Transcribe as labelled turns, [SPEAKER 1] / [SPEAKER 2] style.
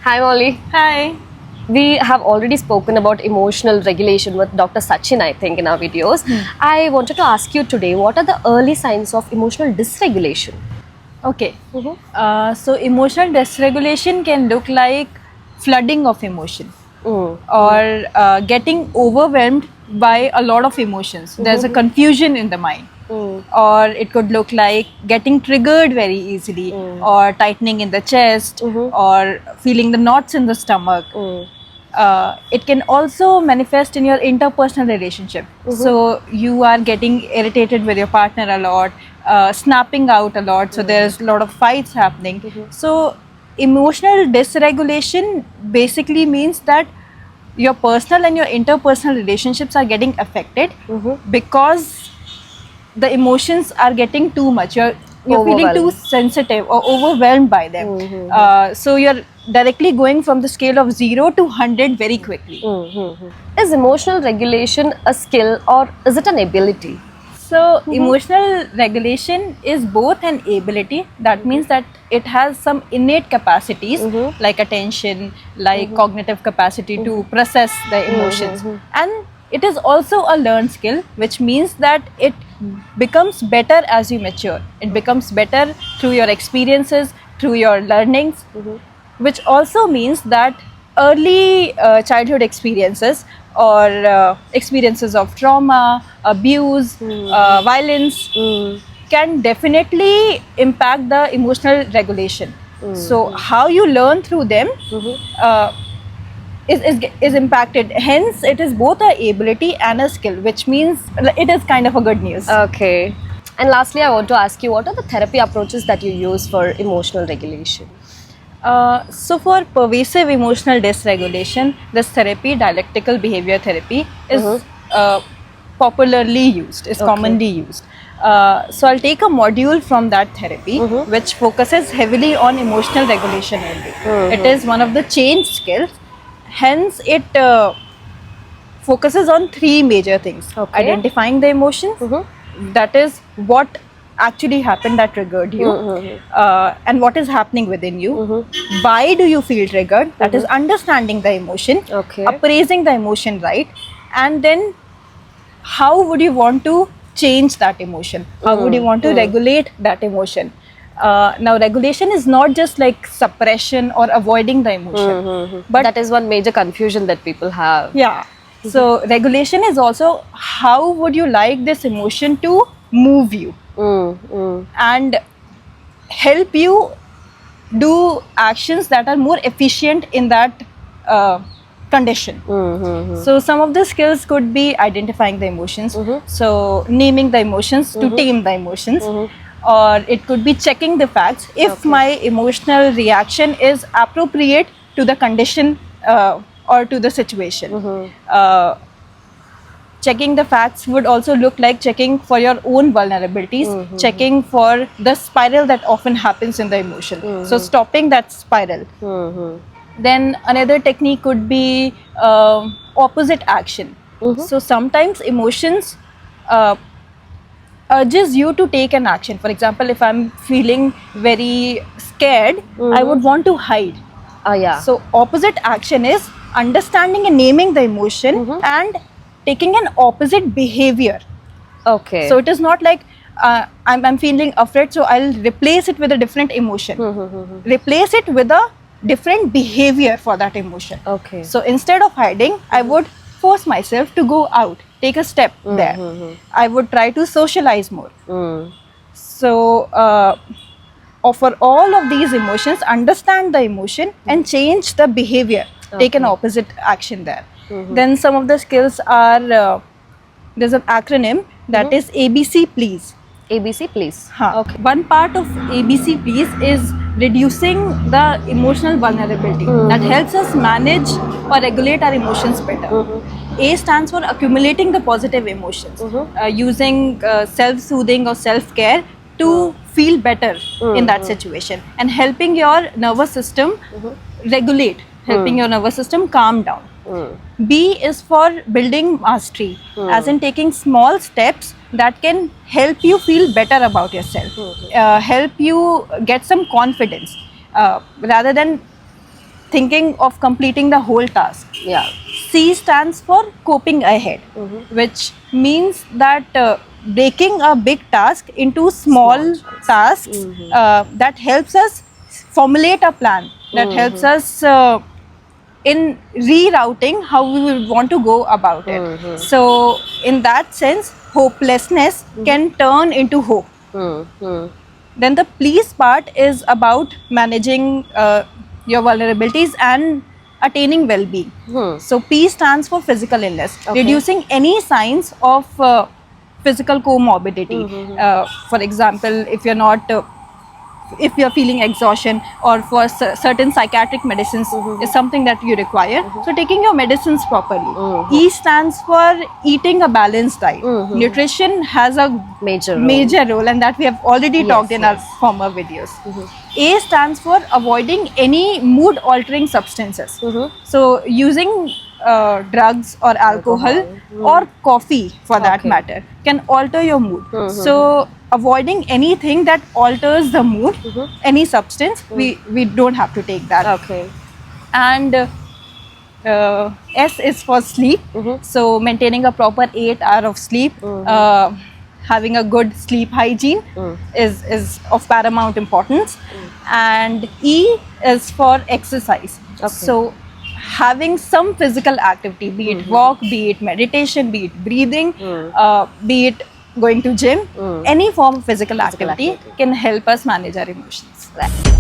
[SPEAKER 1] Hi, Molly.
[SPEAKER 2] Hi.
[SPEAKER 1] We have already spoken about emotional regulation with Dr. Sachin, I think, in our videos. I wanted to ask you today, what are the early signs of emotional dysregulation?
[SPEAKER 2] Okay.
[SPEAKER 1] Mhm.
[SPEAKER 2] So emotional dysregulation can look like flooding of emotion
[SPEAKER 1] Mm.
[SPEAKER 2] or getting overwhelmed by a lot of emotions. There's a confusion in the mind.
[SPEAKER 1] Mm.
[SPEAKER 2] Or it could look like getting triggered very easily,
[SPEAKER 1] Mm.
[SPEAKER 2] or tightening in the chest,
[SPEAKER 1] Mhm.
[SPEAKER 2] or feeling the knots in the stomach.
[SPEAKER 1] Mm.
[SPEAKER 2] It can also manifest in your interpersonal relationship. So you are getting irritated with your partner a lot, snapping out a lot. So there's a lot of fights happening. So emotional dysregulation basically means that your personal and your interpersonal relationships are getting affected because the emotions are getting too much. You're feeling too
[SPEAKER 1] Overwhelmed.
[SPEAKER 2] sensitive or overwhelmed by them. So you're directly going from the scale of 0 to 100 very quickly.
[SPEAKER 1] Is emotional regulation a skill or is it an ability?
[SPEAKER 2] So emotional regulation is both an ability. That means that it has some innate capacities like attention, like cognitive capacity to process the emotions. And it is also a learned skill, which means that it becomes better as you mature. It becomes better through your experiences, through your learnings, which also means that early childhood experiences or experiences of trauma, abuse, violence can definitely impact the emotional regulation. So, how you learn through them uh, is impacted. Hence, it is both a ability and a skill, which means it is kind of a good news.
[SPEAKER 1] Okay. And lastly, I want to ask you, what are the therapy approaches that you use for emotional regulation?
[SPEAKER 2] So for pervasive emotional dysregulation, this therapy, dialectical behavior therapy, is popularly used, is commonly used. So I'll take a module from that therapy, which focuses heavily on emotional regulation only. It is one of the change skills. Hence, it focuses on three major things:
[SPEAKER 1] Okay.
[SPEAKER 2] identifying the emotions, that is what actually happened that triggered you, and what is happening within you. Why do you feel triggered? That is understanding the emotion,
[SPEAKER 1] Okay.
[SPEAKER 2] appraising the emotion, right? And then how would you want to change that emotion? How would you want to regulate that emotion? Now, regulation is not just like suppression or avoiding the emotion, but
[SPEAKER 1] That is one major confusion that people have.
[SPEAKER 2] yeah. So regulation is also how would you like this emotion to move you and help you do actions that are more efficient in that condition. So some of the skills could be identifying the emotions, so naming the emotions to tame the emotions, or it could be checking the facts if my emotional reaction is appropriate to the condition or to the situation. Checking the facts would also look like checking for your own vulnerabilities, checking for the spiral that often happens in the emotion. So stopping that spiral. Then another technique could be opposite action. So sometimes emotions uh, urges you to take an action. For example, if I'm feeling very scared, I would want to hide.
[SPEAKER 1] Yeah.
[SPEAKER 2] So opposite action is understanding and naming the emotion and taking an opposite behavior.
[SPEAKER 1] Okay.
[SPEAKER 2] So it is not like I'm feeling afraid, so I'll replace it with a different emotion. Replace it with a different behavior for that emotion.
[SPEAKER 1] Okay.
[SPEAKER 2] So instead of hiding, I would force myself to go out, take a step there. I would try to socialize more. So for all of these emotions, understand the emotion and change the behavior. Take an opposite action there. Then some of the skills are there's an acronym that is ABC Please.
[SPEAKER 1] ABC, please.
[SPEAKER 2] Okay. One part of ABC Please is reducing the emotional vulnerability that helps us manage or regulate our emotions better. A stands for accumulating the positive emotions, using self-soothing or self-care to feel better in that situation and helping your nervous system regulate, helping your nervous system calm down. B is for building mastery, as in taking small steps that can help you feel better about yourself, help you get some confidence, rather than thinking of completing the whole task.
[SPEAKER 1] Yeah.
[SPEAKER 2] C stands for coping ahead, which means that breaking a big task into small tasks that helps us formulate a plan, that helps us in rerouting how we would want to go about it. So, in that sense, hopelessness can turn into hope. Then the please part is about managing your vulnerabilities and attaining well-being. So P stands for physical illness, reducing any signs of physical comorbidity. For example, if you're feeling exhaustion, or for certain psychiatric medicines is something that you require, so taking your medicines properly. E stands for eating a balanced diet. Nutrition has a
[SPEAKER 1] Major
[SPEAKER 2] role, and that we have already talked in our former videos. A stands for avoiding any mood altering substances. So using drugs or alcohol or coffee for that matter can alter your mood. So avoiding anything that alters the mood, any substance, we don't have to take that.
[SPEAKER 1] Okay.
[SPEAKER 2] And S is for sleep. So maintaining a proper 8 hours of sleep, having a good sleep hygiene is of paramount importance. And E is for exercise. So having some physical activity, be it walk, be it meditation, be it breathing, be it going to gym, any form of physical activity can help us manage our emotions.
[SPEAKER 1] Right.